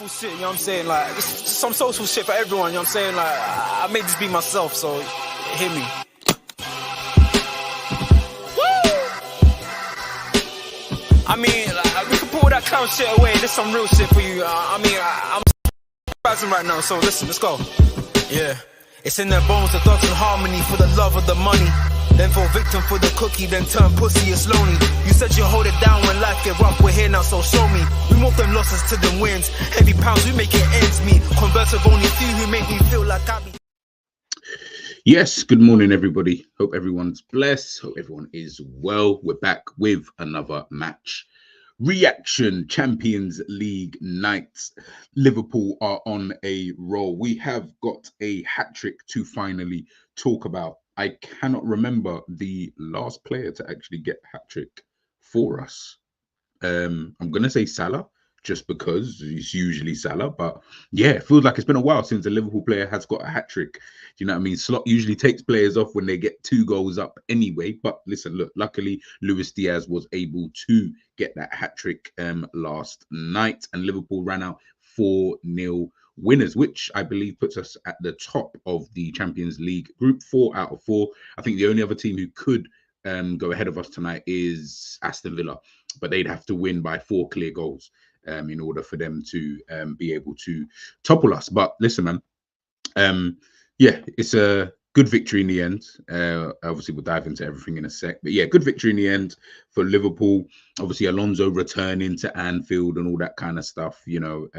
Shit, you know what I'm saying? Like, just some social shit for everyone, you know what I'm saying? Like, I made this beat myself, so hear me. Woo! I mean, like, we can pull that clown shit away. There's some real shit for you. I'm spazzing right now, so listen, let's go. Yeah. It's in their bones, the thoughts and harmony for the love of the money. Then fall victim for the cookie, then turn pussy, it's lonely. You said you hold it down when life get rough, we're here now, so show me. We move them losses to them wins. Heavy pounds, we make it ends meet. Converse with only a few who make me feel like I be. Yes, good morning, everybody. Hope everyone's blessed. Hope everyone is well. We're back with another match reaction. Champions League nights. Liverpool are on a roll. We have got a hat trick to finally talk about. I cannot remember the last player to actually get a hat trick for us. I'm going to say Salah, just because it's usually Salah. But yeah, it feels like it's been a while since a Liverpool player has got a hat trick. Do you know what I mean? Slot usually takes players off when they get 2 goals up anyway. But listen, look, luckily, Diaz was able to get that hat trick last night. And Liverpool ran out 4-0 winners, which I believe puts us at the top of the Champions League group, 4 out of 4. I think the only other team who could go ahead of us tonight is Aston Villa, but they'd have to win by 4 clear goals in order for them to be able to topple us. But listen, man, yeah, it's a good victory in the end. Obviously, we'll dive into everything in a sec. But yeah, good victory in the end for Liverpool. Obviously, Alonso returning to Anfield and all that kind of stuff. You know,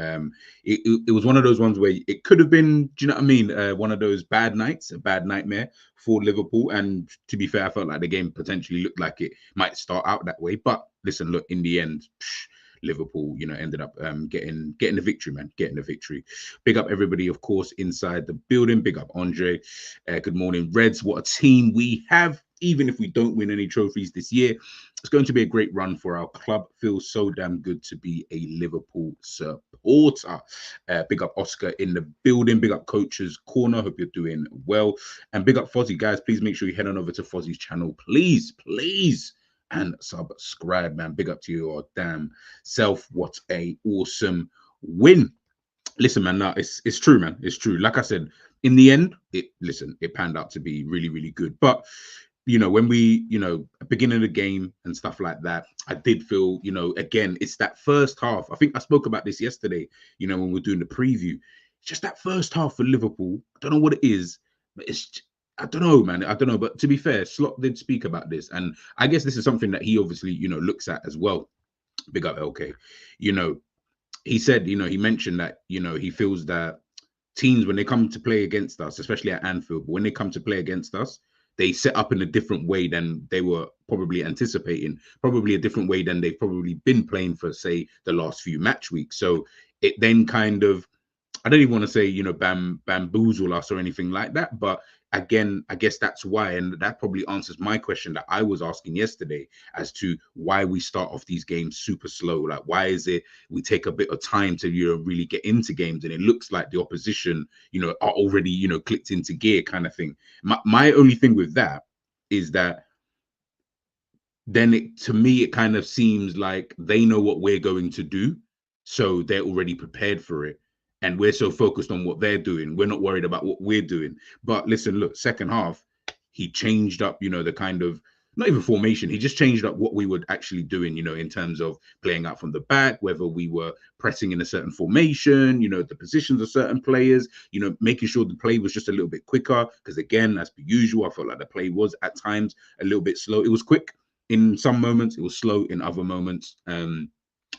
it was one of those ones where it could have been, do you know what I mean? One of those bad nights, a bad nightmare for Liverpool. And to be fair, I felt like the game potentially looked like it might start out that way. But listen, look, in the end, Liverpool, you know, ended up getting the victory, man, getting the victory. Big up everybody, of course, inside the building. Big up Andre. Good morning, Reds. What a team we have. Even if we don't win any trophies this year, it's going to be a great run for our club. Feels so damn good to be a Liverpool supporter. Big up Oscar in the building. Big up Coach's Corner. Hope you're doing well. And big up Fozzie, guys. Please make sure you head on over to Fozzie's channel, please, and subscribe, man. Big up to your damn self. What a awesome win. Listen, man, no, it's true, man. It's true. Like I said, in the end, it panned out to be really, really good. But you know, when we, you know, beginning of the game and stuff like that, I did feel, you know, again, it's that first half. I think I spoke about this yesterday, you know, when we were doing the preview. Just that first half for Liverpool. I don't know what it is, but I don't know, man. I don't know. But to be fair, Slot did speak about this. And I guess this is something that he obviously, you know, looks at as well. Big up LK. You know, he said, you know, he mentioned that, you know, he feels that teams, when they come to play against us, especially at Anfield, but when they come to play against us, they set up in a different way than they were probably anticipating, probably a different way than they've probably been playing for, say, the last few match weeks. So it then kind of, I don't even want to say, you know, bamboozle us or anything like that. But again, I guess that's why, and that probably answers my question that I was asking yesterday as to why we start off these games super slow. Like, why is it we take a bit of time to, you know, really get into games, and it looks like the opposition, you know, are already, you know, clicked into gear kind of thing. My only thing with that is that then to me, it kind of seems like they know what we're going to do, so they're already prepared for it. And we're so focused on what they're doing, we're not worried about what we're doing. But listen, look, second half, he changed up, you know, the kind of, not even formation, he just changed up what we were actually doing, you know, in terms of playing out from the back, whether we were pressing in a certain formation, you know, the positions of certain players, you know, making sure the play was just a little bit quicker. Because again, as per usual, I felt like the play was at times a little bit slow. It was quick in some moments, it was slow in other moments.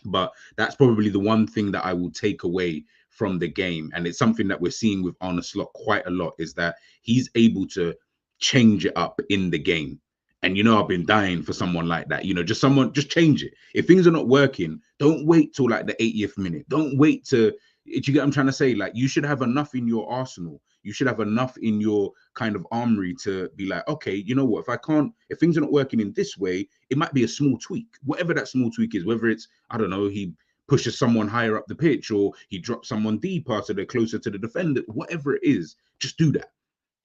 But that's probably the one thing that I will take away from the game, and it's something that we're seeing with Arne Slot quite a lot, is that he's able to change it up in the game. And you know, I've been dying for someone like that. You know, just change it. If things are not working, don't wait till like the 80th minute. Don't wait to, do you get what I'm trying to say? Like, you should have enough in your arsenal. You should have enough in your kind of armory to be like, okay, you know what, if things are not working in this way, it might be a small tweak, whatever that small tweak is, whether it's, I don't know, he pushes someone higher up the pitch, or he drops someone deeper so they're closer to the defender, whatever it is, just do that.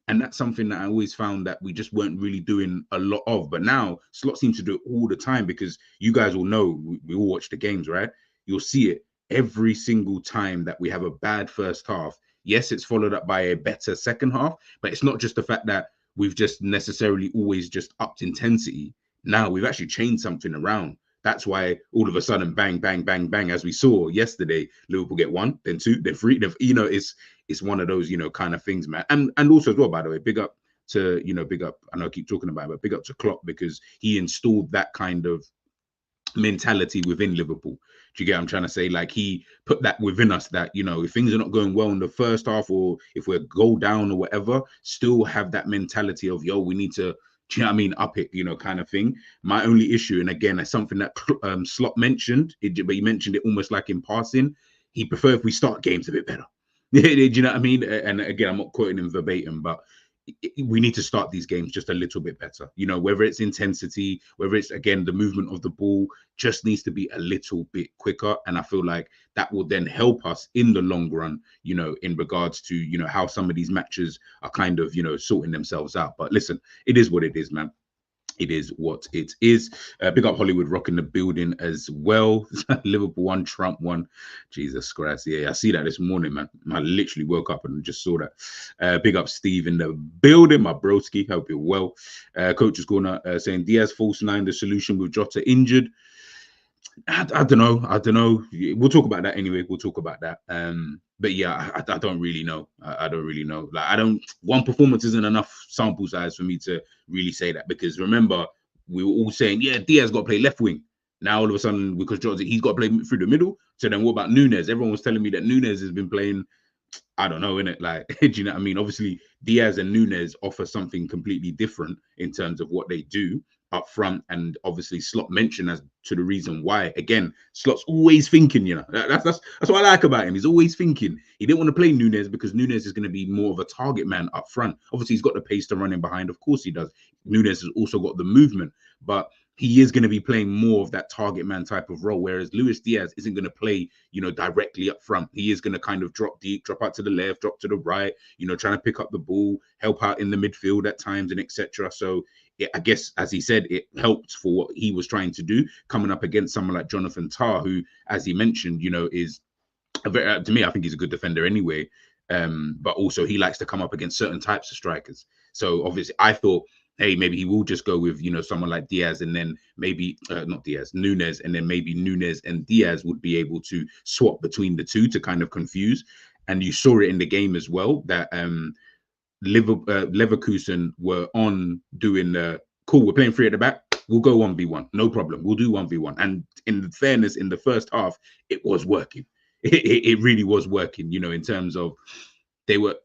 And that's something that I always found that we just weren't really doing a lot of. But now Slot seems to do it all the time, because you guys will know, we all watch the games, right? You'll see it. every single time that we have a bad first half, yes, it's followed up by a better second half, but it's not just the fact that we've just necessarily always just upped intensity. Now we've actually changed something around. That's why all of a sudden, bang, bang, bang, bang, as we saw yesterday, Liverpool get 1, then 2, then 3. It's one of those, kind of things, man. And also as well, by the way, big up to, big up, I know I keep talking about it, but big up to Klopp, because he installed that kind of mentality within Liverpool. Do you get what I'm trying to say? Like, he put that within us that, if things are not going well in the first half, or if we're go down or whatever, still have that mentality of, yo, we need to, do you know what I mean, up it, kind of thing. My only issue, and again, it's something that Slot mentioned, but he mentioned it almost like in passing, he prefer if we start games a bit better. Do you know what I mean? And again, I'm not quoting him verbatim, but we need to start these games just a little bit better. Whether it's intensity, whether it's, again, the movement of the ball, just needs to be a little bit quicker. And I feel like that will then help us in the long run, in regards to, how some of these matches are kind of, sorting themselves out. But listen, it is what it is, man. It is what it is. Big up Hollywood Rock in the building as well. Liverpool 1, Trump 1. Jesus Christ. Yeah, I see that this morning, man. I literally woke up and just saw that. Big up Steve in the building, my broski. Hope you're well. Coach's Corner saying Diaz false 9, the solution with Jota injured. I don't know. We'll talk about that anyway. We'll talk about that. But yeah, I don't really know. I don't really know. Like, one performance isn't enough sample size for me to really say that, because remember, we were all saying, yeah, Diaz got to play left wing. Now all of a sudden, because Jota, he's got to play through the middle. So then what about Nunes? Everyone was telling me that Nunes has been playing, I don't know, innit? Like, do you know what I mean? Obviously, Diaz and Nunes offer something completely different in terms of what they do up front, and obviously Slot mentioned as to the reason why. Again, Slot's always thinking, that's what I like about him. He's always thinking. He didn't want to play Nunes because Nunes is going to be more of a target man up front. Obviously, he's got the pace to run in behind. Of course he does. Nunes has also got the movement, but he is going to be playing more of that target man type of role, whereas Luis Diaz isn't going to play, directly up front. He is going to kind of drop deep, drop out to the left, drop to the right, trying to pick up the ball, help out in the midfield at times, and etc. So I guess, as he said, it helped for what he was trying to do, coming up against someone like Jonathan Tah, who, as he mentioned, is to me, I think he's a good defender anyway. But also he likes to come up against certain types of strikers. So obviously I thought, hey, maybe he will just go with, someone like Diaz, and then maybe not Diaz, Nunes, and then maybe Nunes and Diaz would be able to swap between the two to kind of confuse. And you saw it in the game as well, that Leverkusen were on doing the cool, we're playing 3 at the back, we'll go 1v1, no problem, we'll do 1v1. And in fairness, in the first half, it was working. It really was working, in terms of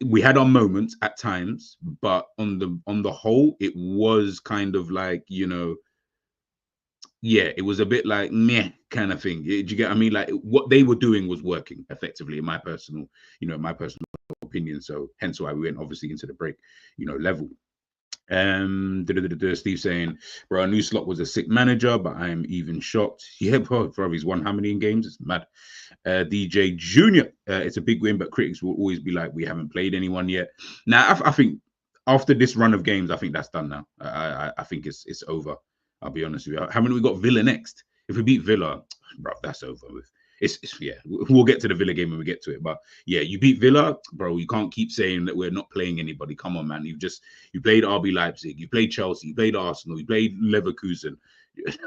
we had our moments at times, but on the whole, it was kind of like, yeah, it was a bit like meh kind of thing. Do you get what I mean? Like, what they were doing was working effectively, in my personal opinion. So hence why we went obviously into the break, level. Steve saying, bro, I knew Slot was a sick manager, but I'm even shocked. Yeah, bro, he's won how many in games? It's mad. DJ Junior, it's a big win, but critics will always be like, we haven't played anyone yet. Now, I think after this run of games, I think that's done now. I think it's over. I'll be honest with you. How many we got? Villa next. If we beat Villa, bro, that's over with. It's yeah, we'll get to the Villa game when we get to it. But yeah, you beat Villa, bro. You can't keep saying that we're not playing anybody. Come on, man. You played RB Leipzig, you played Chelsea, you played Arsenal, you played Leverkusen.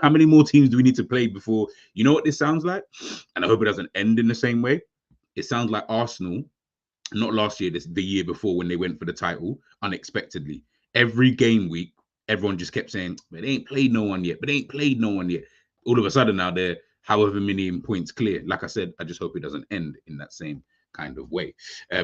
How many more teams do we need to play before? You know what this sounds like? And I hope it doesn't end in the same way. It sounds like Arsenal, not last year, the year before, when they went for the title unexpectedly. Every game week, everyone just kept saying, but they ain't played no one yet. But they ain't played no one yet. All of a sudden now they're however many points clear. Like I said, I just hope it doesn't end in that same kind of way.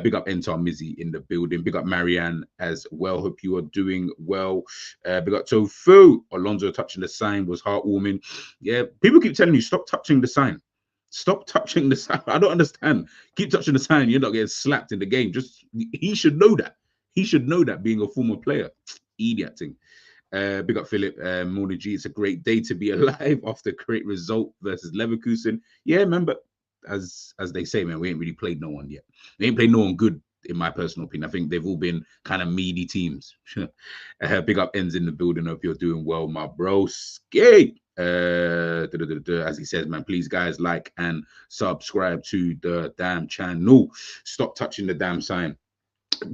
Big up Entar Mizzy in the building. Big up Marianne as well. Hope you are doing well. Big up Tofu. Alonso touching the sign was heartwarming. Yeah, people keep telling you, stop touching the sign. Stop touching the sign. I don't understand. Keep touching the sign, you're not getting slapped in the game. He should know that. He should know that, being a former player. Idiot thing. Big up Philip, Morning G. It's a great day to be alive after a great result versus Leverkusen. Yeah, remember, as they say, man, we ain't really played no one yet. We ain't played no one good, in my personal opinion. I think they've all been kind of meaty teams. Big up Ends in the building. Hope you're doing well, my bro. Skate. As he says, man, please guys like and subscribe to the damn channel. Stop touching the damn sign.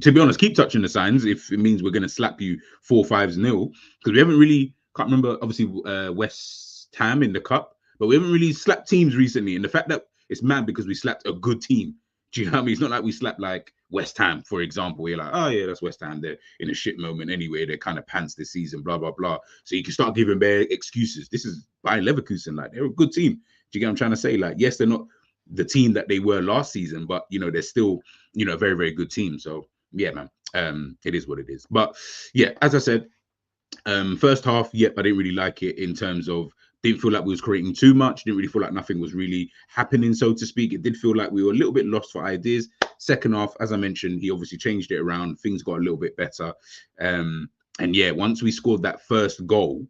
To be honest, keep touching the signs if it means we're going to slap you 4-5-0, because we haven't really, can't remember, obviously West Ham in the cup, but we haven't really slapped teams recently. And the fact that it's mad because we slapped a good team. Do you know what I mean? It's not like we slapped like West Ham, for example, where you're like, oh yeah, that's West Ham. They're in a shit moment anyway. They're kind of pants this season, blah, blah, blah. So you can start giving bare excuses. This is by Leverkusen. Like, they're a good team. Do you get what I'm trying to say? Like, yes, they're not the team that they were last season, but, you know, they're still, you know, a very, very good team. So, yeah, man, it is what it is. But, yeah, as I said, first half, yep, I didn't really like it in terms of, didn't feel like we was creating too much. Didn't really feel like nothing was really happening, so to speak. It did feel like we were a little bit lost for ideas. Second half, as I mentioned, he obviously changed it around. Things got a little bit better. And yeah, once we scored that first goal,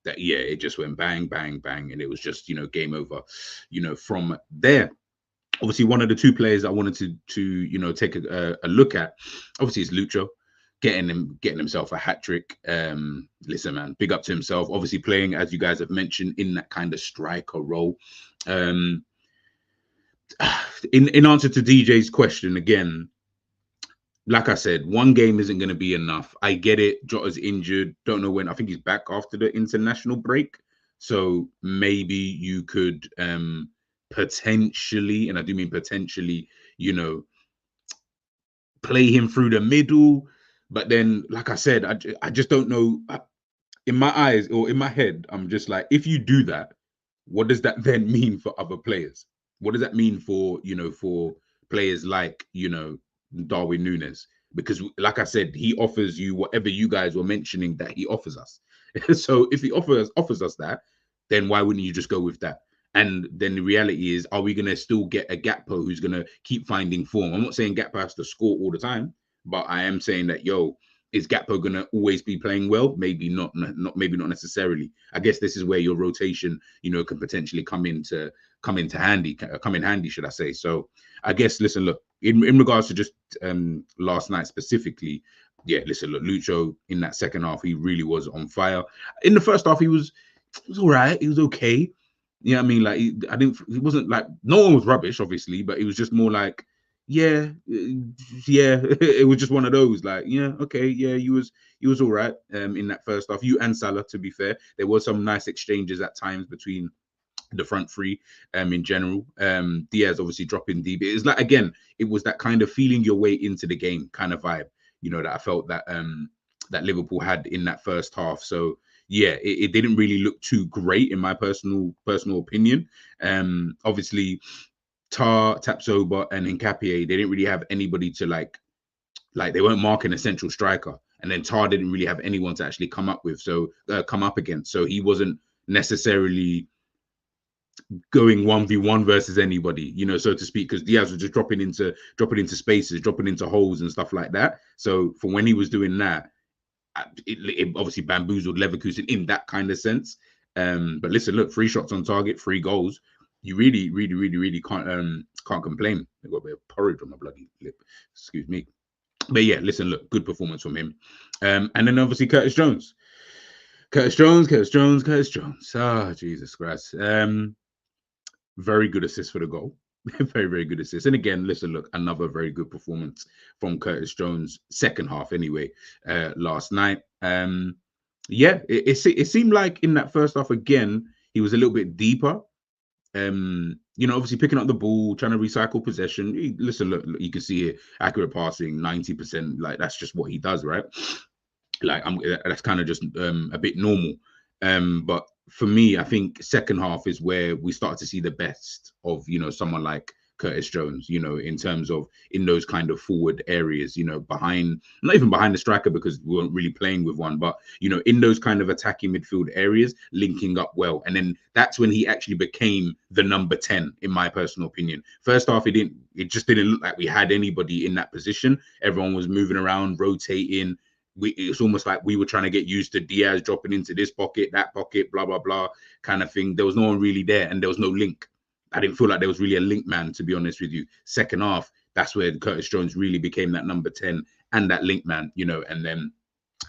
that yeah, it just went bang, bang, bang, and it was just, you know, game over, you know, from there. Obviously, one of the two players I wanted to you know, take a look at, obviously, is Lucho. Getting himself a hat-trick. Listen, man, big up to himself. Obviously playing, as you guys have mentioned, in that kind of striker role. In answer to DJ's question, again, like I said, one game isn't going to be enough. I get it. Jota's injured. Don't know when. I think he's back after the international break. So maybe you could potentially, and I do mean potentially, you know, play him through the middle. But then, like I said, I just don't know. In my eyes or in my head, I'm just like, if you do that, what does that then mean for other players? What does that mean for, you know, for players like, you know, Darwin Núñez? Because, like I said, he offers you whatever you guys were mentioning that he offers us. So if he offers us that, then why wouldn't you just go with that? And then the reality is, are we going to still get a Gakpo who's going to keep finding form? I'm not saying Gakpo has to score all the time, but I am saying that, yo, is Gakpo going to always be playing well? Maybe not, maybe not necessarily. I guess this is where your rotation, you know, can potentially come in handy, should I say. So I guess, listen, look, in regards to just last night specifically, yeah, listen, look, Lucho in that second half, he really was on fire. In the first half, he was all right. He was okay. You know what I mean? Like, he wasn't like, no one was rubbish, obviously, but it was just more like, yeah, it was just one of those, like, yeah, okay, yeah, he was all right in that first half. You and Salah, to be fair, there was some nice exchanges at times between the front three in general. Diaz obviously dropping deep. It's like, again, it was that kind of feeling your way into the game kind of vibe, you know, that I felt that that Liverpool had in that first half. So yeah, it didn't really look too great in my personal opinion. Obviously, Tapsoba and Hincapié, they didn't really have anybody to like they weren't marking a central striker, and then Tar didn't really have anyone to actually come up against. So he wasn't necessarily going 1v1 versus anybody, you know, so to speak, because Diaz was just dropping into spaces, dropping into holes and stuff like that. So for when he was doing that, it obviously bamboozled Leverkusen in that kind of sense. But listen, look, 3 shots on target, 3 goals. You really can't complain. I got a bit of porridge on my bloody lip. Excuse me. But yeah, listen, look, good performance from him. And then obviously Curtis Jones. Ah, Jesus Christ. Very good assist for the goal. Very, very good assist. And again, listen, look, another very good performance from Curtis Jones, second half anyway, last night. Yeah, it seemed like in that first half, again, he was a little bit deeper. You know, obviously picking up the ball, trying to recycle possession. Listen, look, you can see here, accurate passing, 90%. Like, that's just what he does, right? Like, that's kind of just a bit normal. But for me, I think second half is where we start to see the best of, you know, someone like Curtis Jones, you know, in terms of in those kind of forward areas, you know, behind, not even behind the striker because we weren't really playing with one, but, you know, in those kind of attacking midfield areas, linking up well. And then that's when he actually became the number 10, in my personal opinion. First half, it just didn't look like we had anybody in that position. Everyone was moving around, rotating. It's almost like we were trying to get used to Diaz dropping into this pocket, that pocket, blah, blah, blah, kind of thing. There was no one really there, and there was no link. I didn't feel like there was really a link man, to be honest with you. Second half, that's where Curtis Jones really became that number 10 and that link man, you know, and then,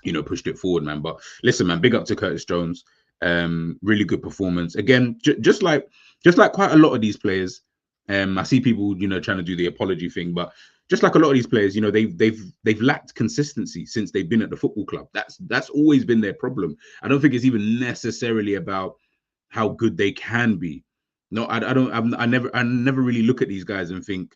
you know, pushed it forward, man. But listen, man, big up to Curtis Jones. Really good performance. Again, just like quite a lot of these players. I see people, trying to do the apology thing, but just like a lot of these players, they've lacked consistency since they've been at the football club. That's always been their problem. I don't think it's even necessarily about how good they can be. No, I don't. I never really look at these guys and think,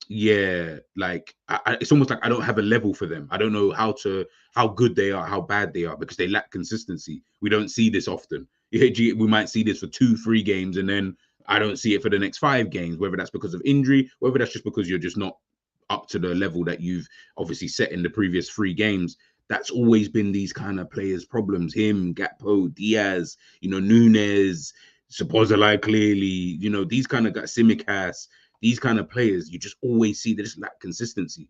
yeah, like it's almost like I don't have a level for them. I don't know how good they are, how bad they are, because they lack consistency. We don't see this often. We might see this for 2-3 games, and then I don't see it for the next 5 games, whether that's because of injury, whether that's just because you're just not up to the level that you've obviously set in the previous 3 games. That's always been these kind of players' problems. Him, Gakpo, Diaz, Nunes, Szoboszlai, clearly, these kind of guys, Simicas, these kind of players, you just always see they just lack consistency.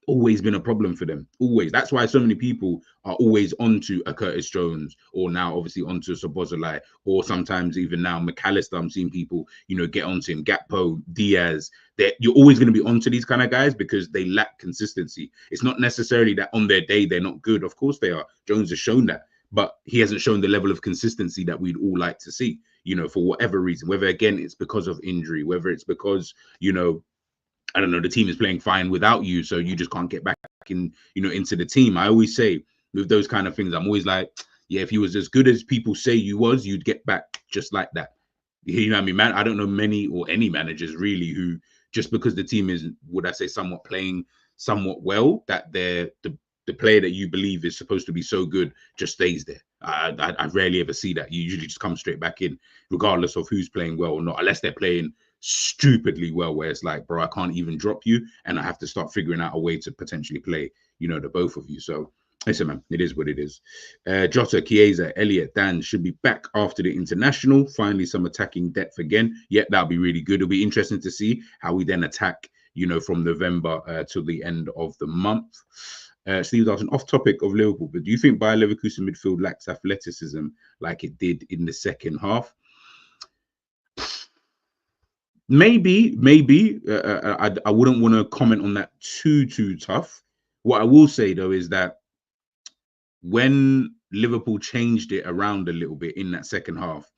Always been a problem for them. Always. That's why so many people are always onto a Curtis Jones, or now obviously onto Szoboszlai, or sometimes even now McAllister. I'm seeing people, get onto him. Gakpo, Diaz. You're always going to be onto these kind of guys because they lack consistency. It's not necessarily that on their day they're not good. Of course they are. Jones has shown that, but he hasn't shown the level of consistency that we'd all like to see. For whatever reason, whether again it's because of injury, whether it's because I don't know, the team is playing fine without you, so you just can't get back in, into the team. I always say with those kind of things, I'm always like, yeah, if you was as good as people say you was, you'd get back just like that. You know what I mean, man? I don't know many or any managers really who, just because the team is, would I say, somewhat playing somewhat well, that they're the player that you believe is supposed to be so good just stays there. I rarely ever see that. You usually just come straight back in, regardless of who's playing well or not, unless they're playing stupidly well, where it's like, bro, I can't even drop you, and I have to start figuring out a way to potentially play, the both of you. So listen, man, it is what it is. Jota, Chiesa, Elliot, Dan should be back after the international. Finally, some attacking depth again. Yeah, that'll be really good. It'll be interesting to see how we then attack, from November till the end of the month. Steve asking, off topic of Liverpool, but do you think Bayer Leverkusen midfield lacks athleticism like it did in the second half? Maybe. I wouldn't want to comment on that too tough. What I will say though is that when Liverpool changed it around a little bit in that second half,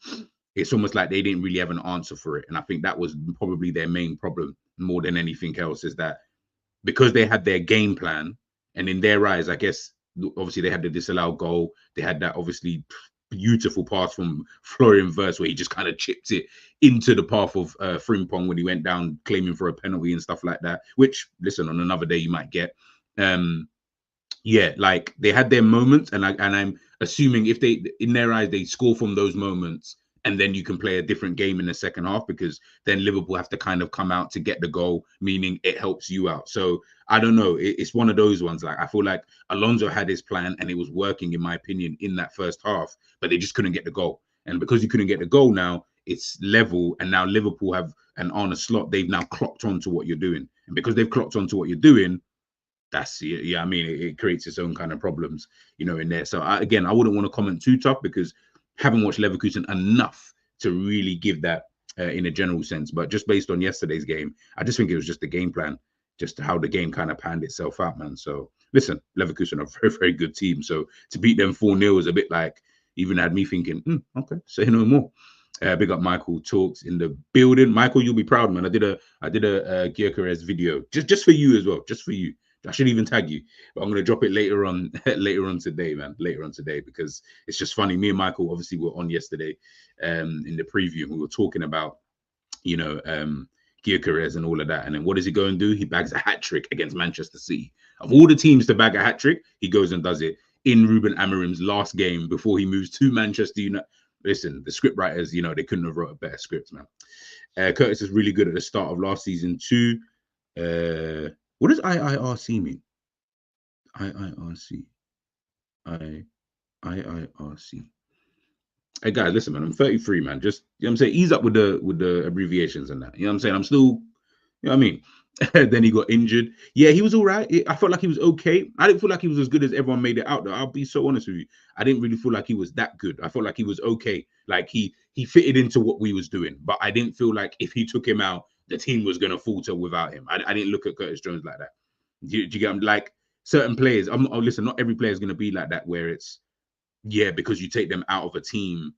it's almost like they didn't really have an answer for it. And I think that was probably their main problem more than anything else, is that because they had their game plan, and in their eyes, I guess, obviously they had the disallowed goal. They had that obviously beautiful pass from Florian Wirtz where he just kind of chipped it into the path of Frimpong when he went down claiming for a penalty and stuff like that, which, listen, on another day you might get. Yeah, like they had their moments, and I'm assuming if they, in their eyes, they score from those moments, and then you can play a different game in the second half, because then Liverpool have to kind of come out to get the goal, meaning it helps you out. So I don't know. It's one of those ones. Like, I feel like Alonso had his plan and it was working, in my opinion, in that first half, but they just couldn't get the goal. And because you couldn't get the goal now, it's level. And now Liverpool have an Arne Slot. They've now clocked on to what you're doing. And because they've clocked on to what you're doing, that's, yeah, I mean, it creates its own kind of problems, in there. So I wouldn't want to comment too tough, because haven't watched Leverkusen enough to really give that in a general sense. But just based on yesterday's game, I just think it was just the game plan, just how the game kind of panned itself out, man. So listen, Leverkusen are a very, very good team. So to beat them 4-0 is a bit like, even had me thinking, okay, say no more. Big up Michael Talks in the building. Michael, you'll be proud, man. I did a Gyökeres video just for you as well, just for you. I should even tag you, but I'm going to drop it later on today, man. Later on today, because it's just funny. Me and Michael obviously were on yesterday in the preview, and we were talking about, Gyökeres and all of that. And then what does he go and do? He bags a hat-trick against Manchester City. Of all the teams to bag a hat-trick, he goes and does it in Ruben Amorim's last game before he moves to Manchester United. Listen, the script writers, they couldn't have wrote a better script, man. Curtis is really good at the start of last season too. What does IIRC mean? IIRC. IIRC. Hey guys, listen, man, I'm 33, man. Just, I'm saying, ease up with the abbreviations and that. You know what I'm saying? I'm still, you know what I mean? Then he got injured. Yeah, he was all right. I felt like he was okay. I didn't feel like he was as good as everyone made it out, though. I'll be so honest with you. I didn't really feel like he was that good. I felt like he was okay. Like he fitted into what we was doing. But I didn't feel like if he took him out, the team was going to falter without him. I didn't look at Curtis Jones like that. Do you get him? Like certain players, listen, not every player is going to be like that, where it's, yeah, because you take them out of a team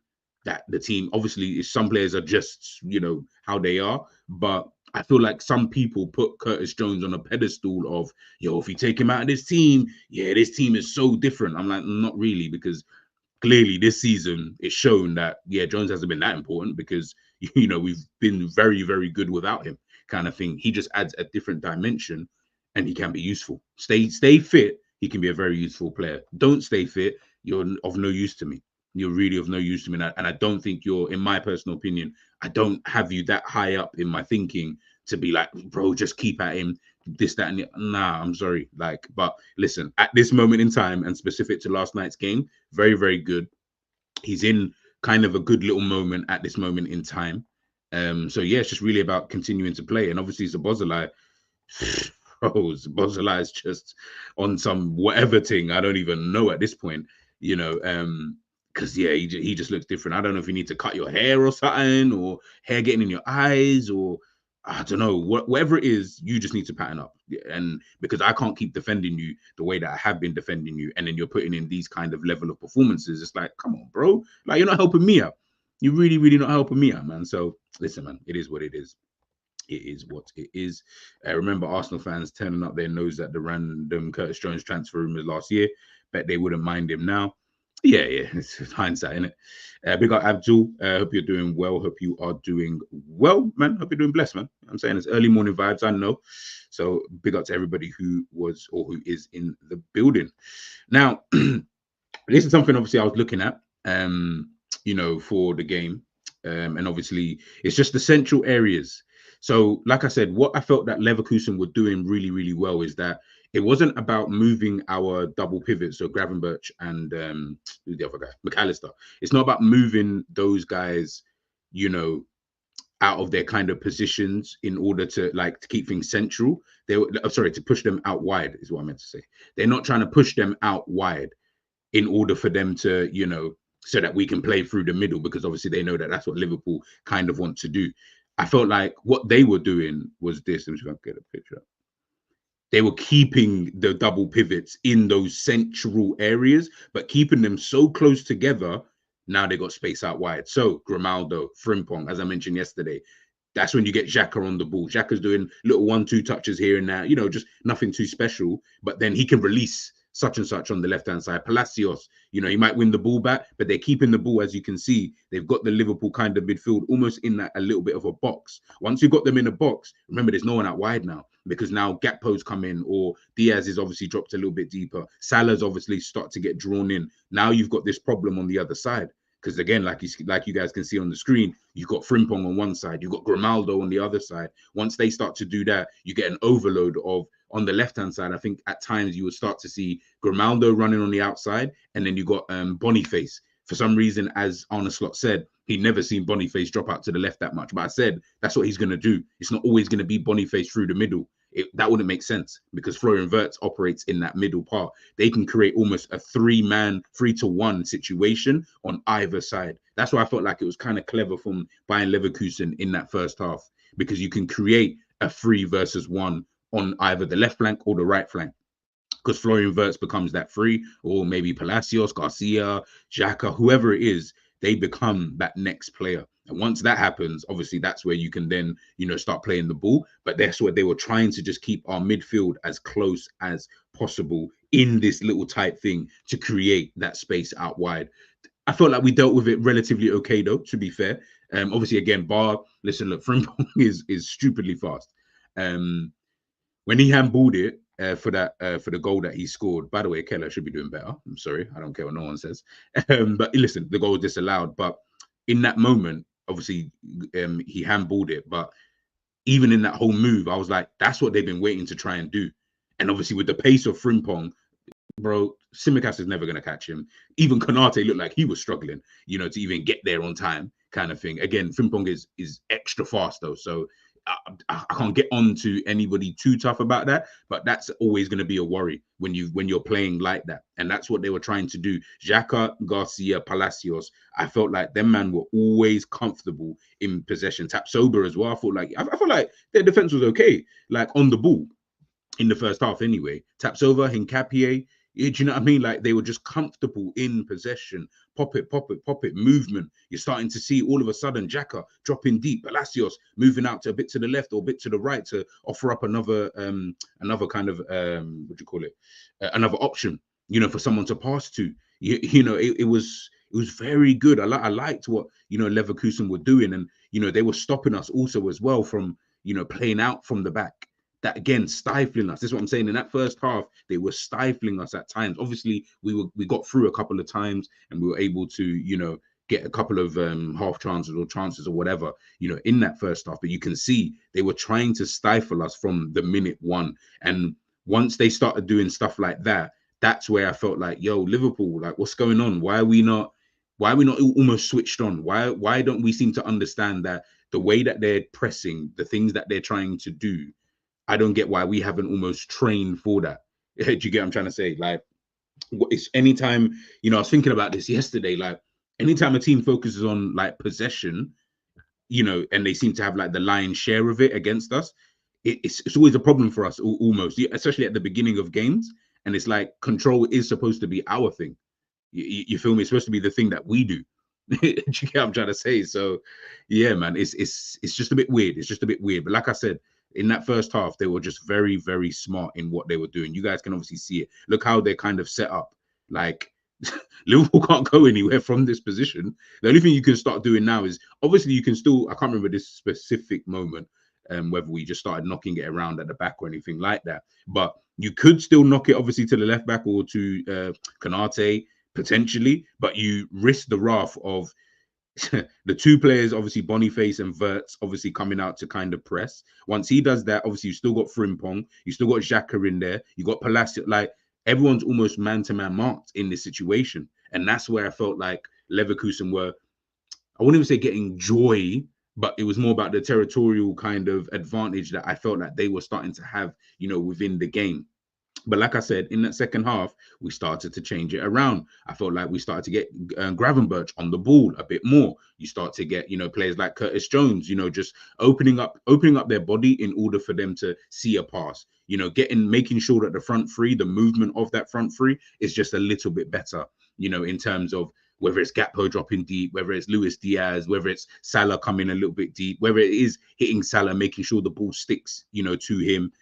that the team obviously some players are just, you know, how they are. But I feel like some people put Curtis Jones on a pedestal of, yo, if you take him out of this team, yeah, this team is so different. I'm like, not really, because clearly this season it's shown that, yeah, Jones hasn't been that important because, you know, we've been very, very good without him, kind of thing. He just adds a different dimension and he can be useful. Stay fit, he can be a very useful player. Don't stay fit, you're of no use to me. You're really of no use to me. And I don't think you're, in my personal opinion, I don't have you that high up in my thinking to be like, bro, just keep at him, this, that, and the, nah, I'm sorry. Like, but listen, at this moment in time and specific to last night's game, very, very good. He's in kind of a good little moment at this moment in time. So yeah, it's just really about continuing to play. And obviously Szoboszlai, Szoboszlai is just on some whatever thing. I don't even know at this point, you know, because yeah, he just looks different. I don't know if you need to cut your hair or something, or hair getting in your eyes, or I don't know, whatever it is, you just need to pattern up. And because I can't keep defending you the way that I have been defending you, and then you're putting in these kind of level of performances, it's like, come on, bro. Like, you're not helping me out. You're really, really not helping me out, man. So listen, man, it is what it is. It is what it is. Remember Arsenal fans turning up their nose at the random Curtis Jones transfer rumors last year. Bet they wouldn't mind him now. Yeah, it's hindsight, isn't it? Big up Abdul. Hope you're doing well. Hope you are doing well, man. Hope you're doing blessed, man. I'm saying it's early morning vibes, I know. So big up to everybody who was or who is in the building. Now, this is something obviously I was looking at, you know, for the game. And obviously it's just the central areas. So, like I said, what I felt that Leverkusen were doing really, really well is that it wasn't about moving our double pivots, so Gravenberch and who's the other guy, McAllister. It's not about moving those guys, you know, out of their kind of positions in order to keep things central. They were, sorry, to push them out wide is what I meant to say. They're not trying to push them out wide in order for them to, you know, so that we can play through the middle, because obviously they know that that's what Liverpool kind of want to do. I felt like what they were doing was this. I'm just going to get a picture. They were keeping the double pivots in those central areas, but keeping them so close together. Now they got space out wide. So Grimaldo, Frimpong, as I mentioned yesterday, that's when you get Xhaka on the ball. Xhaka's doing little 1-2 touches here and there, you know, just nothing too special. But then he can release such and such on the left-hand side. Palacios, you know, he might win the ball back, but they're keeping the ball, as you can see. They've got the Liverpool kind of midfield almost in that a little bit of a box. Once you've got them in a box, remember, there's no one out wide now, because now Gakpo's come in, or Diaz is obviously dropped a little bit deeper. Salah's obviously start to get drawn in. Now you've got this problem on the other side. Because again, like you guys can see on the screen, you've got Frimpong on one side, you've got Grimaldo on the other side. Once they start to do that, you get an overload of, on the left-hand side, I think at times you would start to see Grimaldo running on the outside, and then you got Boniface. For some reason, as Arne Slot said, he'd never seen Boniface drop out to the left that much. But I said, that's what he's going to do. It's not always going to be Boniface through the middle. That wouldn't make sense, because Florian Wirtz operates in that middle part. They can create almost a 3-man, 3-to-1 situation on either side. That's why I felt like it was kind of clever from Bayern Leverkusen in that first half, because you can create a 3 versus 1 on either the left flank or the right flank, because Florian Wirtz becomes that 3, or maybe Palacios, Garcia, Xhaka, whoever it is, they become that next player. And once that happens, obviously that's where you can then, you know, start playing the ball. But that's what they were trying to just keep our midfield as close as possible in this little tight thing to create that space out wide. I felt like we dealt with it relatively okay, though, to be fair. Obviously, again, listen, look, Frimpong is stupidly fast. When he handballed it for the goal that he scored, by the way, Keller should be doing better. I'm sorry, I don't care what no one says. But listen, the goal was disallowed. But in that moment, obviously, he handballed it. But even in that whole move, I was like, that's what they've been waiting to try and do. And obviously, with the pace of Frimpong, bro, Tsimikas is never going to catch him. Even Konate looked like he was struggling, you know, to even get there on time, kind of thing. Again, Frimpong is extra fast, though. So I can't get on to anybody too tough about that, but that's always going to be a worry when you're playing like that. And that's what they were trying to do. Xhaka, Garcia, Palacios, I felt like them man were always comfortable in possession. Tapsoba as well. I felt like their defense was okay, like on the ball in the first half anyway. Tapsoba, Hincapie, Do you know what I mean? Like they were just comfortable in possession, pop it, movement. You're starting to see all of a sudden Xhaka dropping deep, Palacios moving out to a bit to the left or a bit to the right to offer up another kind of what do you call it? Another option, for someone to pass to. It was very good. I liked what Leverkusen were doing, and they were stopping us also as well from playing out from the back. That again stifling us. This is what I'm saying. In that first half, they were stifling us at times. Obviously, we got through a couple of times and we were able to get a couple of half chances or whatever in that first half. But you can see they were trying to stifle us from the minute one. And once they started doing stuff like that, that's where I felt like, yo, Liverpool, like what's going on? Why are we not almost switched on? Why don't we seem to understand that the way that they're pressing, the things that they're trying to do, I don't get why we haven't almost trained for that. Do you get what I'm trying to say? Like, it's anytime, I was thinking about this yesterday, like anytime a team focuses on like possession, and they seem to have like the lion's share of it against us, it's always a problem for us almost, especially at the beginning of games. And it's like control is supposed to be our thing. You feel me? It's supposed to be the thing that we do. Do you get what I'm trying to say? So yeah, man, it's just a bit weird. It's just a bit weird. But like I said, in that first half, they were just very, very smart in what they were doing. You guys can obviously see it. Look how they're kind of set up. Like Liverpool can't go anywhere from this position. The only thing you can start doing now is obviously you can still, I can't remember this specific moment, whether we just started knocking it around at the back or anything like that. But you could still knock it obviously to the left back or to Konate potentially, but you risk the wrath of the two players, obviously Boniface and Wirtz, obviously coming out to kind of press. Once he does that, obviously you still got Frimpong, you still got Xhaka in there, you got Palacios. Like everyone's almost man-to-man marked in this situation, and that's where I felt like Leverkusen were, I wouldn't even say getting joy, but it was more about the territorial kind of advantage that I felt like they were starting to have, within the game. But like I said, in that second half, we started to change it around. I felt like we started to get Gravenberch on the ball a bit more. You start to get, players like Curtis Jones, just opening up their body in order for them to see a pass. Making sure that the front three, the movement of that front three is just a little bit better, in terms of whether it's Gakpo dropping deep, whether it's Luis Diaz, whether it's Salah coming a little bit deep, whether it is hitting Salah, making sure the ball sticks, to him.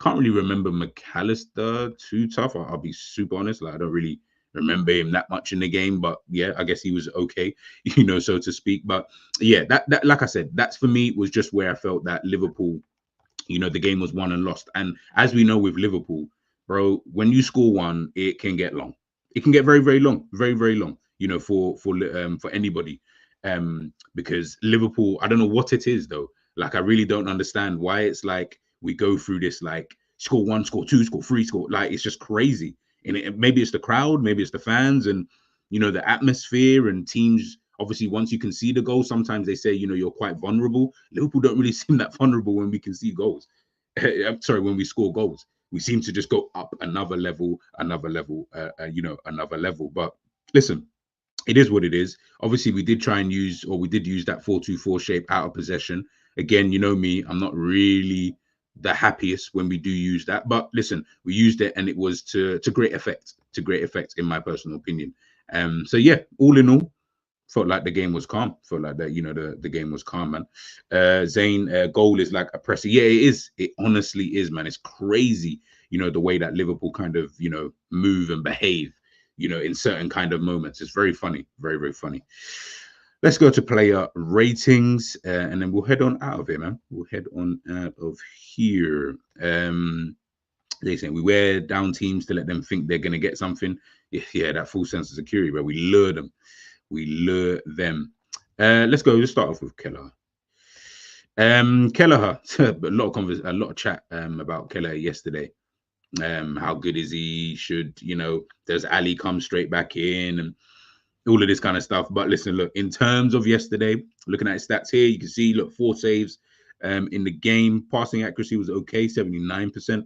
Can't really remember McAllister too tough. I'll be super honest. Like I don't really remember him that much in the game, but yeah, I guess he was okay, so to speak. But yeah, that like I said, that's for me was just where I felt that Liverpool, the game was won and lost. And as we know with Liverpool, bro, when you score one, it can get long. It can get very, very long, very, very long. For anybody, because Liverpool, I don't know what it is though. Like I really don't understand why it's like we go through this like score one, score two, score three, score, like it's just crazy. And maybe it's the crowd, maybe it's the fans, and the atmosphere and teams. Obviously, once you can see the goal, sometimes they say you're quite vulnerable. Liverpool don't really seem that vulnerable when we can see goals. I'm sorry, when we score goals, we seem to just go up another level, another level. But listen, it is what it is. Obviously, we did use that 4-2-4 shape out of possession. Again, me, I'm not really the happiest when we do use that. But listen, we used it and it was to great effect, in my personal opinion. So yeah, all in all, felt like the game was calm. Felt like that, the game was calm, man. Zane, goal is like a presser. Yeah, it is. It honestly is, man. It's crazy, the way that Liverpool kind of, move and behave, in certain kind of moments. It's very funny. Very, very funny. Let's go to player ratings, and then we'll head on out of here, man. We'll head on out of here. They say we wear down teams to let them think they're going to get something. Yeah, that full sense of security, where we lure them. Let's go. Let's start off with Kelleher. Kelleher, a lot of chat about Kelleher yesterday. How good is he? Does Ali come straight back in and all of this kind of stuff? But listen, look, in terms of yesterday, looking at his stats here, you can see, look, 4 saves in the game. Passing accuracy was okay, 79%.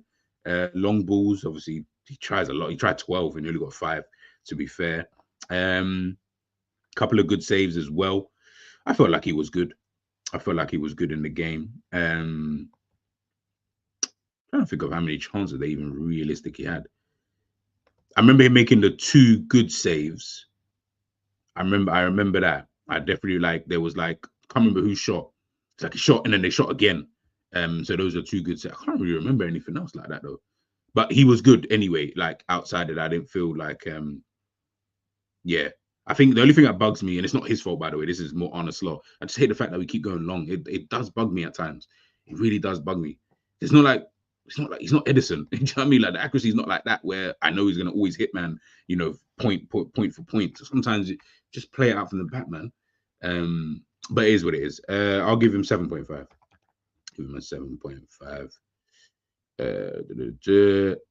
Long balls, obviously, he tries a lot. He tried 12 and he only got 5, to be fair. Couple of good saves as well. I felt like he was good. In the game. I don't think of how many chances they even realistically had. I remember him making the 2 good saves. I remember that. I definitely there was can't remember who shot. It's like a shot and then they shot again. So those are 2 good saves. I can't really remember anything else like that though. But he was good anyway. Outside of that, I didn't feel yeah. I think the only thing that bugs me, and it's not his fault by the way, this is more honest law. I just hate the fact that we keep going long. It does bug me at times. It really does bug me. It's not like he's not Edison. You know what I mean? The accuracy is not like that where I know he's gonna always hit man, point for point. So sometimes just play it out from the back, man. But it is what it is. I'll give him 7.5. Give him a 7.5.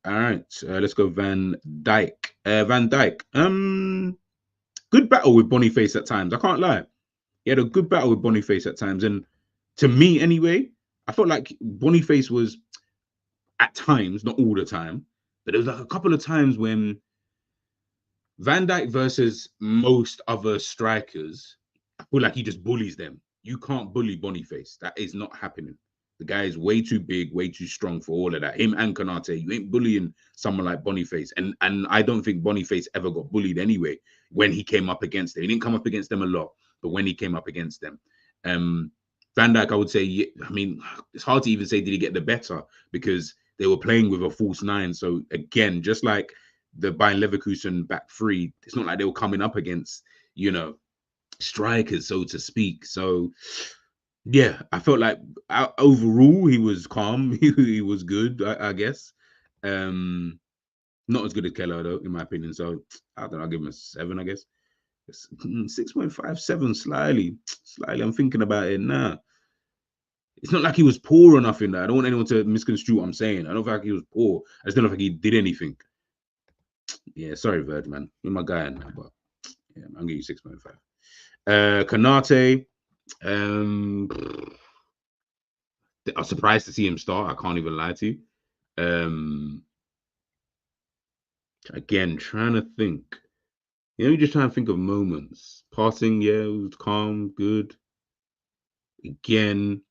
All right, let's go Van Dijk. Van Dijk. Good battle with Boniface at times. I can't lie. He had a good battle with Boniface at times. And to me, anyway, I felt like Boniface was at times, not all the time, but there was a couple of times when Van Dijk versus most other strikers, I feel like he just bullies them. You can't bully Boniface. That is not happening. The guy is way too big, way too strong for all of that. Him and Konate, you ain't bullying someone like Boniface. And I don't think Boniface ever got bullied anyway when he came up against them. He didn't come up against them a lot, but when he came up against them. Van Dijk, I would say, I mean, it's hard to even say did he get the better because they were playing with a false 9. So again, just like the Bayern Leverkusen back 3, it's not like they were coming up against, strikers, so to speak. So yeah, I felt like overall he was calm. He was good, I guess. Not as good as Keller though, in my opinion. So I don't know, I'll give him a 7, I guess. 6.5, 7, slightly. I'm thinking about it now. It's not like he was poor or nothing. I don't want anyone to misconstrue what I'm saying. I don't feel like he was poor. I just don't know if he did anything. Yeah, sorry, Verge, man. You're my guy now, but yeah, I'm gonna give you 6.5. Konate. I was surprised to see him start. I can't even lie to you. Again, trying to think. Let me just try and think of moments. Passing, yeah, it was calm, good. Again,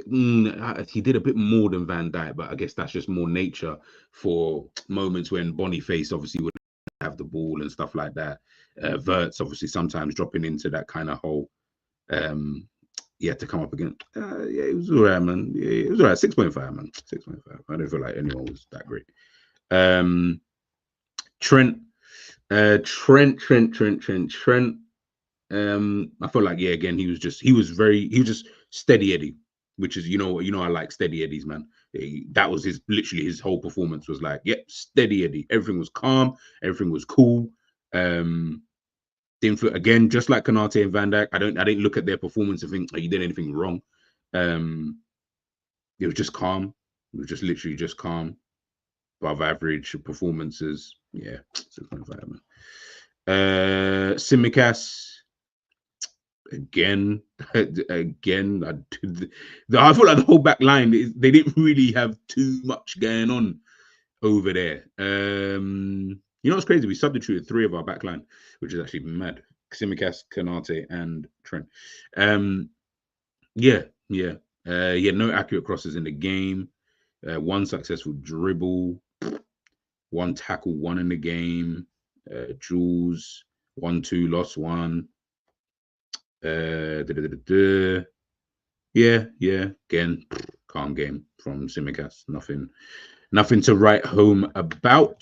he did a bit more than Van Dijk, but I guess that's just more nature for moments when Boniface obviously would have the ball and stuff like that. Verts obviously sometimes dropping into that kind of hole. Yeah, to come up again. Yeah, it was all right, man. Yeah, it was all right. 6.5, man. 6.5. I don't feel like anyone was that great. Trent. I feel like, yeah, again, he was just steady Eddie, which is, I like steady Eddies, man. That was literally his whole performance was like, yep, steady Eddie. Everything was calm, everything was cool. Didn't feel, again, just like Konate and Van Dijk, I didn't look at their performance and think, oh, you did anything wrong. It was just calm. It was just literally just calm. Above average performances. Yeah, 6.5, man. Simicast. Again, I feel like the whole back line, they didn't really have too much going on over there. You know what's crazy? We substituted 3 of our back line, which is actually mad. Simicast, Konate, and Trent. Yeah. He had no accurate crosses in the game. 1 successful dribble, 1 tackle, 1 in the game. Jules, 1-2, lost 1. Yeah. Again, calm game from Simicast. Nothing to write home about.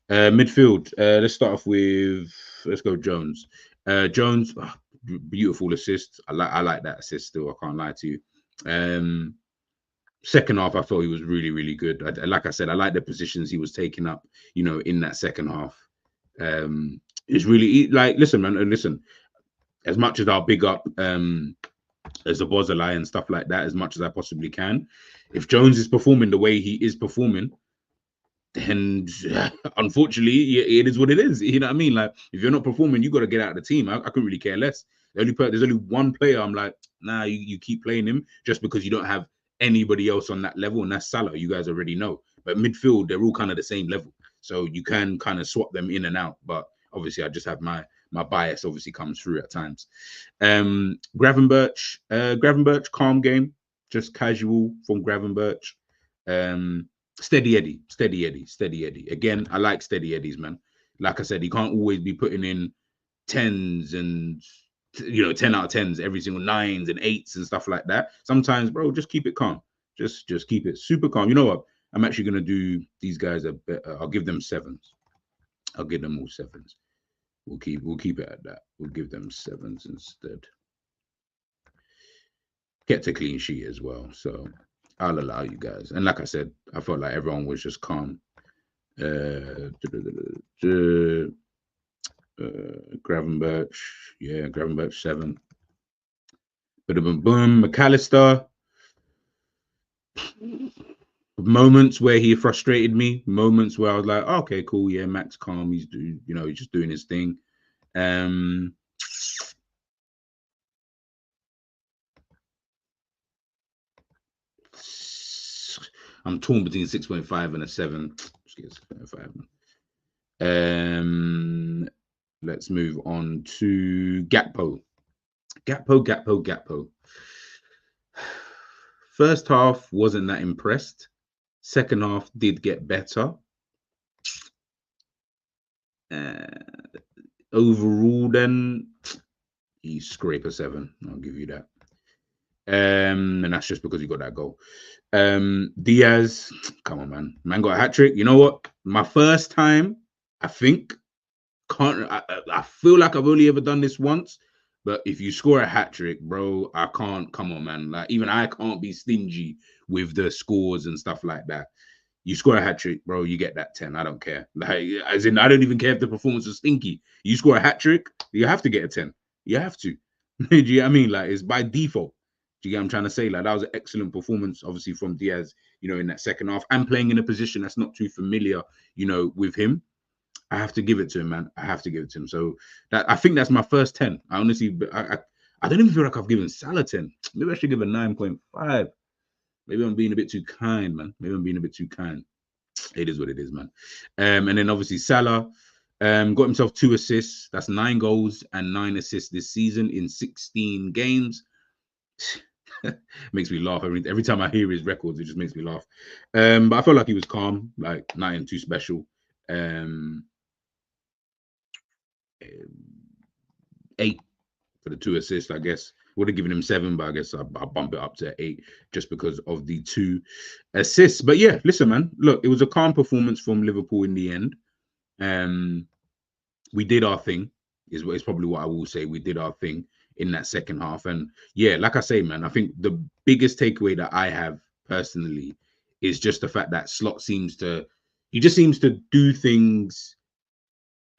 Midfield. Let's start off with. Let's go Jones. Jones, beautiful assist. I like that assist still. I can't lie to you. Second half, I thought he was really, really good. Like I said, I like the positions he was taking up. In that second half. It's really listen, man. Listen, as much as I'll big up as a Bozalai and stuff like that, as much as I possibly can. If Jones is performing the way he is performing, then unfortunately, it is what it is. You know what I mean? Like, if you're not performing, you got to get out of the team. I couldn't really care less. There's only one player I'm like, nah, you keep playing him just because you don't have anybody else on that level, and that's Salah. You guys already know. But midfield, they're all kind of the same level. So you can kind of swap them in and out. But obviously, I just have my bias obviously comes through at times. Gravenberch, calm game, just casual from Gravenberch. Steady Eddie, steady Eddie, steady Eddie. Again, I like steady Eddies, man. Like I said, he can't always be putting in 10s and 10 out of 10s, every single 9s and 8s and stuff like that. Sometimes, bro, just keep it calm. Just keep it super calm. You know what? I'm actually gonna do these guys a bit. I'll give them 7s. I'll give them all 7s. We'll keep it at that. We'll give them 7s instead. Kept a clean sheet as well, so I'll allow you guys. And like I said, I felt like everyone was just calm. Gravenberch, yeah, Gravenberch 7. Boom, boom. McAllister. Moments where he frustrated me. Moments where I was like, oh, okay, cool, yeah, Max calm. He's just doing his thing. I'm torn between 6.5 and a 7. Let's get 6.5. Let's move on to Gakpo. Gakpo. First half wasn't that impressed. Second half did get better. Overall, then you scrape a 7. I'll give you that. And that's just because he got that goal. Diaz, come on, man. Man got a hat trick. You know what? My first time, I think, I feel like I've only ever done this once. But if you score a hat trick, bro, I can't. Come on, man. Like, even I can't be stingy with the scores and stuff like that. You score a hat trick, bro, you get that 10. I don't care. Like, as in, I don't even care if the performance was stinky. You score a hat trick, you have to get a 10. You have to. Do you get what I mean? Like, it's by default. Do you get what I'm trying to say? Like, that was an excellent performance, obviously, from Diaz, in that second half, and playing in a position that's not too familiar, with him. I have to give it to him, man. I have to give it to him. So I think that's my first 10. I honestly, I don't even feel like I've given Salah 10. Maybe I should give a 9.5. Maybe I'm being a bit too kind, man. Maybe I'm being a bit too kind. It is what it is, man. And then obviously Salah got himself 2 assists. That's 9 goals and 9 assists this season in 16 games. Makes me laugh every time I hear his records. It just makes me laugh. But I felt like he was calm, like nothing too special. 8 for the 2 assists, I guess. Would have given him 7, but I guess I'll bump it up to 8 just because of the 2 assists. But yeah, listen, man. Look, it was a calm performance from Liverpool in the end. We did our thing, is probably what I will say. We did our thing in that second half. And yeah, like I say, man, I think the biggest takeaway that I have personally is just the fact that Slot seems to do things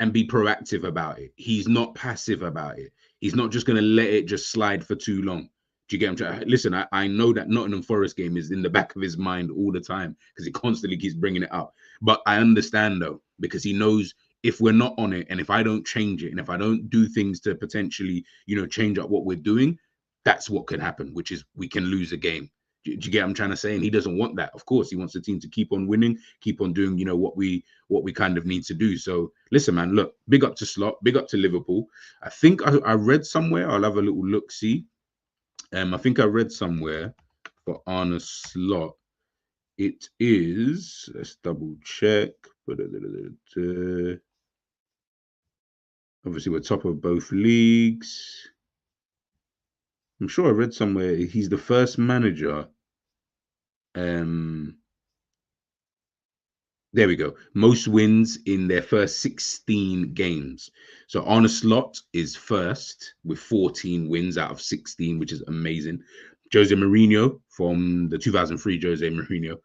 and be proactive about it. He's not passive about it. He's not just going to let it just slide for too long. Do you get what I'm trying? Listen, I know that Nottingham Forest game is in the back of his mind all the time because he constantly keeps bringing it up. But I understand, though, because he knows if we're not on it and if I don't change it and if I don't do things to potentially, change up what we're doing, that's what could happen, which is we can lose a game. Do you get what I'm trying to say? And he doesn't want that. Of course, he wants the team to keep on winning, keep on doing, what we kind of need to do. So listen, man, look, big up to Slot, big up to Liverpool. I think I read somewhere, I'll have a little look, see. I think I read somewhere for Arne Slot. It is, let's double check. Obviously, we're top of both leagues. I'm sure I read somewhere he's the first manager. There we go. Most wins in their first 16 games. So Arne Slot is first with 14 wins out of 16, which is amazing. Jose Mourinho from the 2003 Jose Mourinho,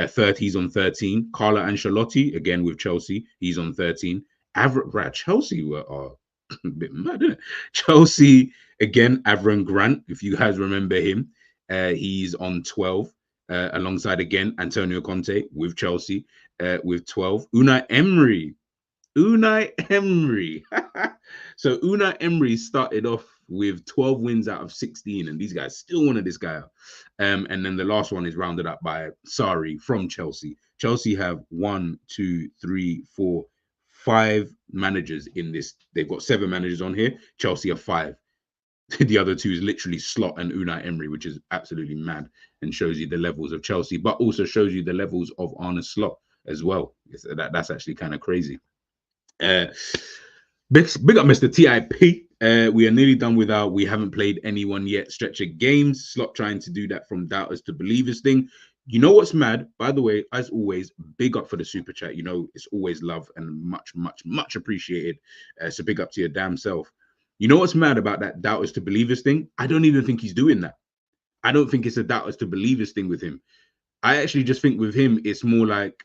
third, he's on 13. Carlo Ancelotti, again with Chelsea, he's on 13. Chelsea were a bit mad, isn't it? Chelsea, again, Avram Grant, if you guys remember him, he's on 12, alongside, again, Antonio Conte with Chelsea, with 12. Unai Emery. So Unai Emery started off with 12 wins out of 16, and these guys still wanted this guy out. And then the last one is rounded up by Sarri from Chelsea. Chelsea have 1, 2, 3, 4, 5 managers in this. They've got 7 managers on here. Chelsea have 5. The other two is literally Slot and Unai Emery, which is absolutely mad and shows you the levels of Chelsea, but also shows you the levels of Arne Slot as well. That's actually kind of crazy. Big up Mr. TIP. We are nearly done with our we haven't played anyone yet stretch of games. Slot trying to do that from doubters to believers thing. You know what's mad? By the way, as always, big up for the super chat. You know, it's always love and much appreciated. So big up to your damn self. You know what's mad about that doubters to believers thing? I don't even think he's doing that. I don't think it's a doubters to believers thing with him. I actually just think with him, it's more like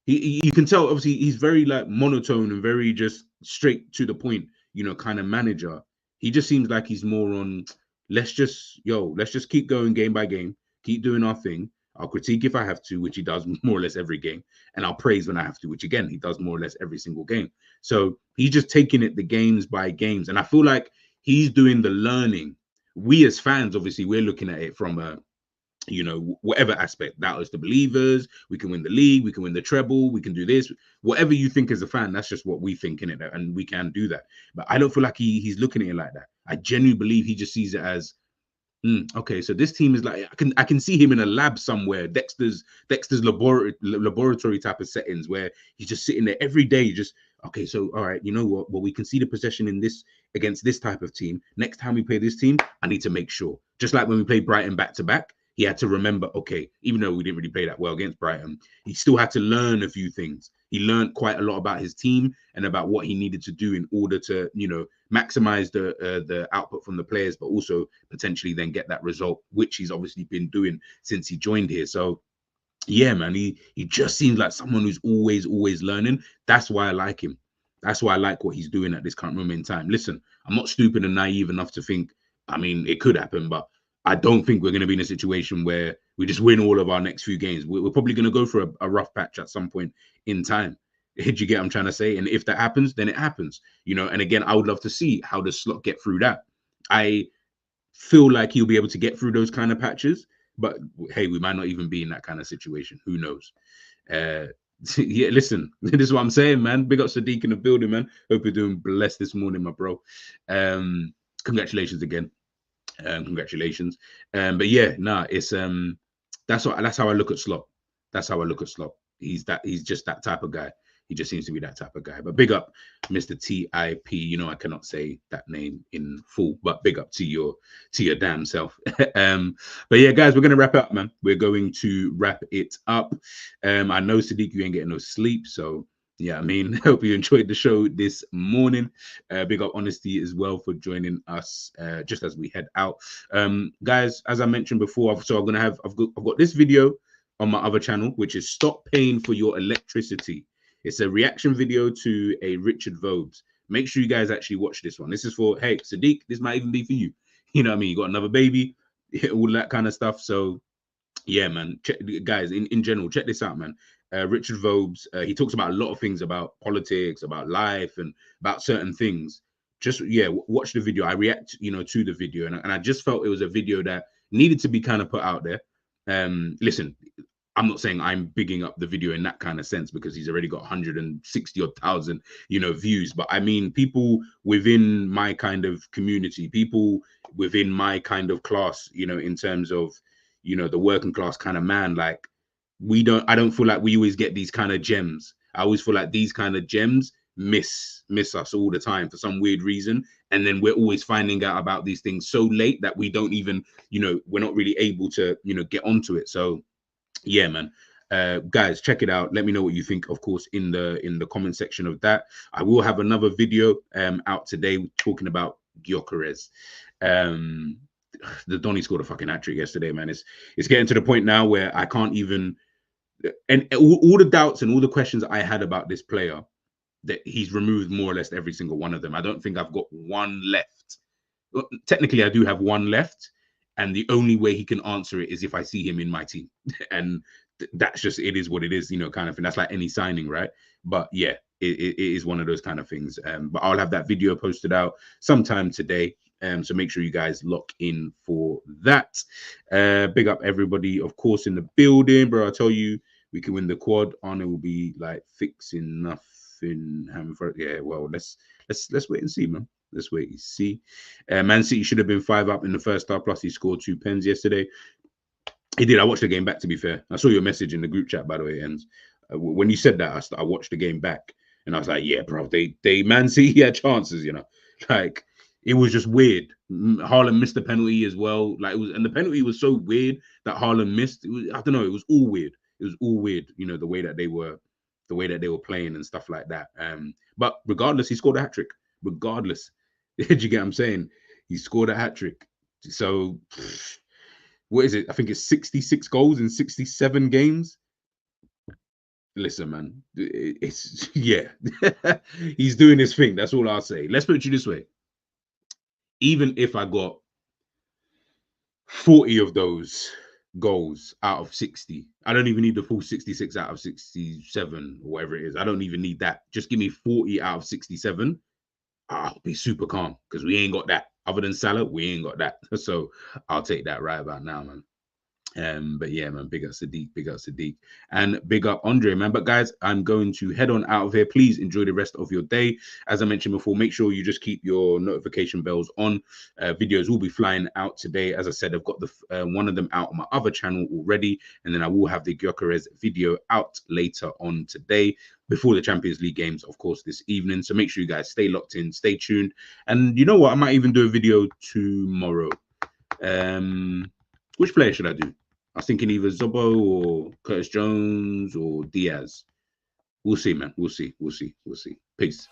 you can tell, obviously, he's very like monotone and very just straight to the point, you know, kind of manager. He just seems like he's more on, let's just keep going game by game, keep doing our thing. I'll critique if I have to, which he does more or less every game, and I'll praise when I have to, which again, he does more or less every single game. So he's just taking it the games by games. And I feel like he's doing the learning. We as fans, obviously, we're looking at it from a, you know, whatever aspect that is the believers, we can win the league, we can win the treble, we can do this, whatever you think as a fan, that's just what we think in it, and we can do that. But I don't feel like he's looking at it like that. I genuinely believe he just sees it as okay, so this team is like, I can see him in a lab somewhere, Dexter's laboratory type of settings, where he's just sitting there every day, just okay. So all right, you know what? Well, we can see the possession in this against this type of team. Next time we play this team, I need to make sure. Just like when we played Brighton back to back, he had to remember, okay, even though we didn't really play that well against Brighton, he still had to learn a few things. He learned quite a lot about his team and about what he needed to do in order to, you know, maximize the output from the players, but also potentially then get that result, which he's obviously been doing since he joined here. So yeah, man, he just seems like someone who's always learning. That's why I like him. That's why I like what he's doing at this current moment in time. Listen, I'm not stupid and naive enough to think, I mean, it could happen, but I don't think we're going to be in a situation where we just win all of our next few games. We're probably going to go for a rough patch at some point in time. Did you get what I'm trying to say? And if that happens, then it happens, you know. And again, I would love to see how does Slot get through that. I feel like he'll be able to get through those kind of patches, but hey, we might not even be in that kind of situation. Who knows? Yeah, listen, this is what I'm saying, man. Big up Sadiq in the building, man. Hope you're doing blessed this morning, my bro. Congratulations again. Congratulations. But yeah, nah, it's that's how I look at Slot. That's how I look at Slot. He's just that type of guy. He just seems to be that type of guy. But big up Mr. TIP. You know, I cannot say that name in full, but big up to your damn self. But yeah, guys, we're gonna wrap it up, man. We're going to wrap it up. I know Sadiq, you ain't getting no sleep, so yeah, I mean, hope you enjoyed the show this morning. Big up Honesty as well for joining us just as we head out. Guys, as I mentioned before, I've got this video on my other channel, which is Stop Paying for Your Electricity. It's a reaction video to a Richard Vobes. Make sure you guys actually watch this one. This is for, hey, Sadiq, this might even be for you. You know what I mean? You got another baby, all that kind of stuff. So yeah, man, guys, in general, check this out, man. Richard Vobes, he talks about a lot of things about politics, about life, and about certain things. Just, yeah, watch the video. I react, you know, to the video, and I just felt it was a video that needed to be kind of put out there. Listen, I'm not saying I'm bigging up the video in that kind of sense, because he's already got 160,000, you know, views. But I mean, people within my kind of community, people within my kind of class, you know, in terms of, you know, the working class kind of man, like I don't feel like we always get these kind of gems. I always feel like these kind of gems miss us all the time for some weird reason. And then we're always finding out about these things so late that we don't even, you know, we're not really able to, you know, get onto it. So yeah, man. Guys, check it out. Let me know what you think, of course, in the comment section of that. I will have another video out today talking about Gyökeres. The Donny scored a fucking hat-trick yesterday, man. It's getting to the point now where I can't even, and all the doubts and all the questions I had about this player, that he's removed more or less every single one of them. I don't think I've got one left. Well, technically, I do have one left, and the only way he can answer it is if I see him in my team. And that's just, it is what it is, you know, kind of thing. That's like any signing, right? But yeah, it is one of those kind of things. But I'll have that video posted out sometime today. So make sure you guys lock in for that. Big up everybody, of course, in the building, bro. I tell you, we can win the quad. Arne will be like fixing nothing. Yeah, well, let's wait and see, man. Let's wait and see. Man City should have been 5 up in the first half, plus he scored 2 pens yesterday. He did. I watched the game back, to be fair. I saw your message in the group chat, by the way, Ends. When you said that, I watched the game back, and I was like, yeah, bro, they Man City had chances, you know. Like, it was just weird. Haaland missed the penalty as well. Like, it was, and the penalty was so weird that Haaland missed. It was, I don't know, it was all weird. It was all weird, you know, the way that they were playing and stuff like that. But regardless, he scored a hat-trick. Regardless. Did you get what I'm saying? He scored a hat-trick. So what is it? I think it's 66 goals in 67 games. Listen, man, it's yeah. He's doing his thing. That's all I'll say. Let's put it this way. Even if I got 40 of those goals out of 60, I don't even need the full 66 out of 67 or whatever it is. I don't even need that. Just give me 40 out of 67. I'll be super calm because we ain't got that. Other than Salah, we ain't got that. So I'll take that right about now, man. But yeah, man, big up Sadiq, and big up Andre, man. But guys, I'm going to head on out of here. Please enjoy the rest of your day. As I mentioned before, make sure you just keep your notification bells on. Videos will be flying out today. As I said, I've got the one of them out on my other channel already, and then I will have the Gyökeres video out later on today, before the Champions League games, of course, this evening. So make sure you guys stay locked in, stay tuned. And you know what? I might even do a video tomorrow. Which player should I do? I was thinking either Zobo or Curtis Jones or Diaz. We'll see, man. We'll see. Peace.